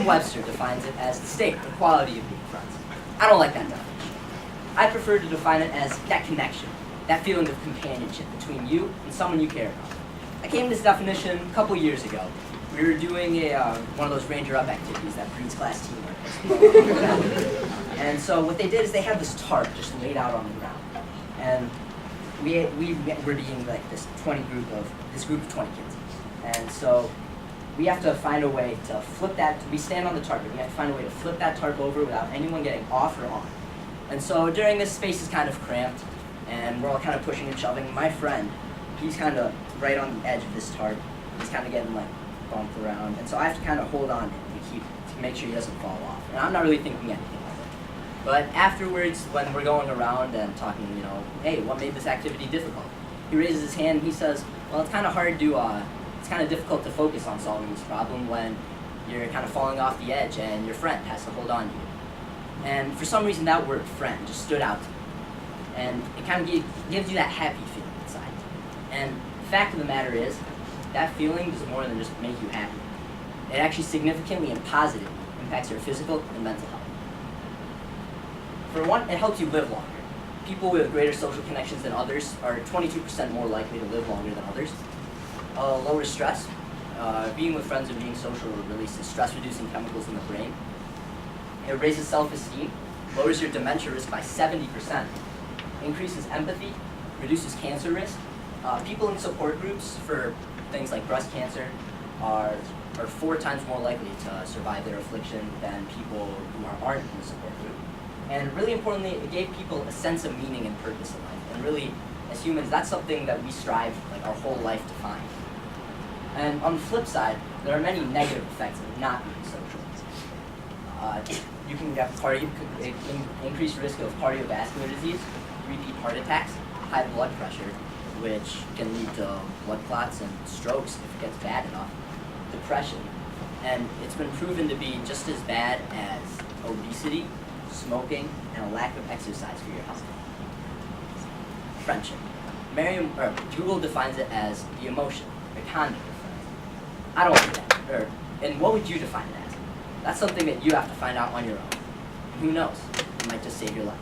Merriam-Webster defines it as the state or quality of being friends. I don't like that definition. I prefer to define it as that connection, that feeling of companionship between you and someone you care about. I came to this definition a couple years ago. We were doing one of those Ranger Up activities that breeds class teamwork. And so what they did is they had this tarp just laid out on the ground. And we were being like this group of 20 kids. And so we have to find a way to flip that. We stand on the tarp, and we have to find a way to flip that tarp over without anyone getting off or on. And so during this, space is kind of cramped, and we're all kind of pushing and shoving. My friend, he's kind of right on the edge of this tarp. He's kind of getting like bumped around, and so I have to kind of hold on to him to make sure he doesn't fall off. And I'm not really thinking anything of it. But afterwards, when we're going around and talking, hey, what made this activity difficult? He raises his hand and he says, well, it's kind of hard to, it's kind of difficult to focus on solving this problem when you're kind of falling off the edge and your friend has to hold on to you. And for some reason, that word friend just stood out to me. And it kind of gives you that happy feeling inside. And the fact of the matter is, that feeling does more than just make you happy. It actually significantly and positively impacts your physical and mental health. For one, it helps you live longer. People with greater social connections than others are 22% more likely to live longer than others. Lower stress. Being with friends and being social releases stress-reducing chemicals in the brain. It raises self-esteem, lowers your dementia risk by 70%, increases empathy, reduces cancer risk. People in support groups for things like breast cancer are 4 times more likely to survive their affliction than people who aren't in the support group. And really importantly, it gave people a sense of meaning and purpose in life. And really, as humans, that's something that we strive like our whole life to find. And on the flip side, there are many negative effects of not being social. You can have increased risk of cardiovascular disease, repeat heart attacks, high blood pressure, which can lead to blood clots and strokes if it gets bad enough, depression, and it's been proven to be just as bad as obesity, smoking, and a lack of exercise for your health. Friendship. Google defines it as the emotion, the conduct of friends. I don't like that. And what would you define it as? That's something that you have to find out on your own. Who knows? It might just save your life.